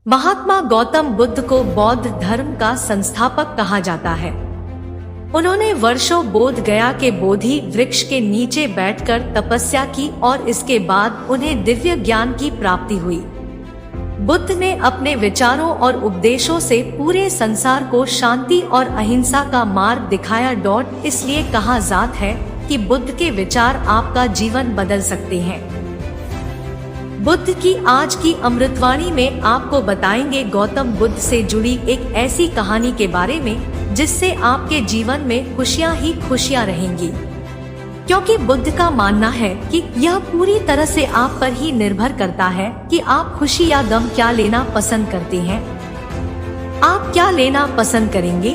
महात्मा गौतम बुद्ध को बौद्ध धर्म का संस्थापक कहा जाता है। उन्होंने वर्षों बोध गया के बोधि वृक्ष के नीचे बैठकर तपस्या की और इसके बाद उन्हें दिव्य ज्ञान की प्राप्ति हुई। बुद्ध ने अपने विचारों और उपदेशों से पूरे संसार को शांति और अहिंसा का मार्ग दिखाया। इसलिए कहा जाता है कि बुद्ध के विचार आपका जीवन बदल सकते हैं। बुद्ध की आज की अमृतवाणी में आपको बताएंगे गौतम बुद्ध से जुड़ी एक ऐसी कहानी के बारे में जिससे आपके जीवन में खुशियां ही खुशियां रहेंगी, क्योंकि बुद्ध का मानना है कि यह पूरी तरह से आप पर ही निर्भर करता है कि आप खुशी या गम क्या लेना पसंद करते हैं। आप क्या लेना पसंद करेंगे,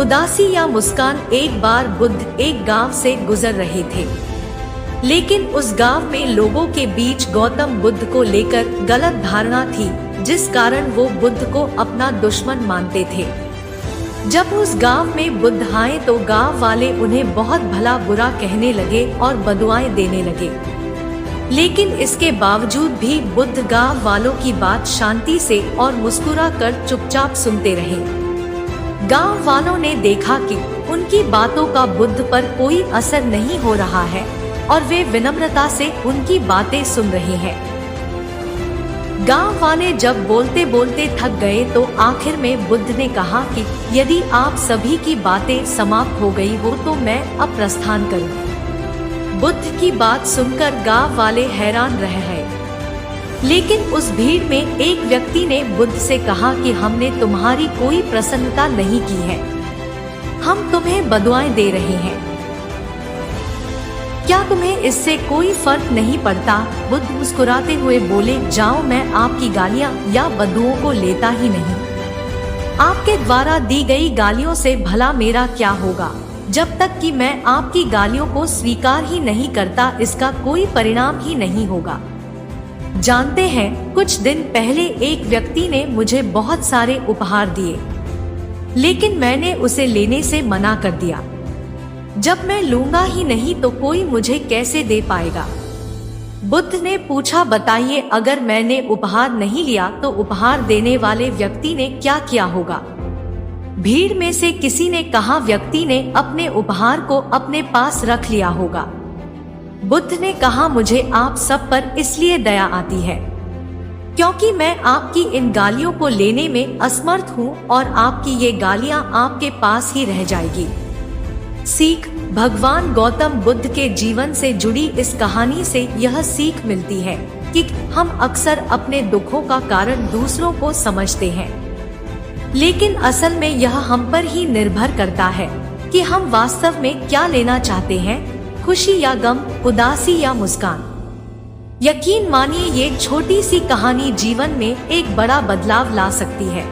उदासी या मुस्कान? एक बार बुद्ध एक गांव से गुजर रहे थे, लेकिन उस गांव में लोगों के बीच गौतम बुद्ध को लेकर गलत धारणा थी, जिस कारण वो बुद्ध को अपना दुश्मन मानते थे। जब उस गांव में बुद्ध आए तो गांव वाले उन्हें बहुत भला बुरा कहने लगे और बदुआएं देने लगे, लेकिन इसके बावजूद भी बुद्ध गांव वालों की बात शांति से और मुस्कुरा कर चुपचाप सुनते रहे। गांव वालों ने देखा कि उनकी बातों का बुद्ध पर कोई असर नहीं हो रहा है और वे विनम्रता से उनकी बातें सुन रहे हैं। गांव वाले जब बोलते बोलते थक गए तो आखिर में बुद्ध ने कहा कि यदि आप सभी की बातें समाप्त हो गई हो तो मैं अब प्रस्थान करूं। बुद्ध की बात सुनकर गांव वाले हैरान रह गए, लेकिन उस भीड़ में एक व्यक्ति ने बुद्ध से कहा कि हमने तुम्हारी कोई प्रसन्नता नहीं की है, हम तुम्हें बदुआएं दे रहे हैं, क्या तुम्हें इससे कोई फर्क नहीं पड़ता? बुद्ध मुस्कुराते हुए बोले, जाओ, मैं आपकी गालियां या बदुओं को लेता ही नहीं। आपके द्वारा दी गई गालियों से भला मेरा क्या होगा? जब तक कि मैं आपकी गालियों को स्वीकार ही नहीं करता इसका कोई परिणाम ही नहीं होगा। जानते हैं, कुछ दिन पहले एक व्यक्ति ने मुझे बहुत सारे उपहार दिए, लेकिन मैंने उसे लेने से मना कर दिया। जब मैं लूंगा ही नहीं तो कोई मुझे कैसे दे पाएगा? बुद्ध ने पूछा, बताइए, अगर मैंने उपहार नहीं लिया तो उपहार देने वाले व्यक्ति ने क्या किया होगा? भीड़ में से किसी ने कहा, व्यक्ति ने अपने उपहार को अपने पास रख लिया होगा। बुद्ध ने कहा, मुझे आप सब पर इसलिए दया आती है क्योंकि मैं आपकी इन गालियों को लेने में असमर्थ हूँ और आपकी ये गालियाँ आपके पास ही रह जाएगी। सीख। भगवान गौतम बुद्ध के जीवन से जुड़ी इस कहानी से यह सीख मिलती है कि हम अक्सर अपने दुखों का कारण दूसरों को समझते हैं, लेकिन असल में यह हम पर ही निर्भर करता है कि हम वास्तव में क्या लेना चाहते हैं, खुशी या गम, उदासी या मुस्कान। यकीन मानिए, ये छोटी सी कहानी जीवन में एक बड़ा बदलाव ला सकती है।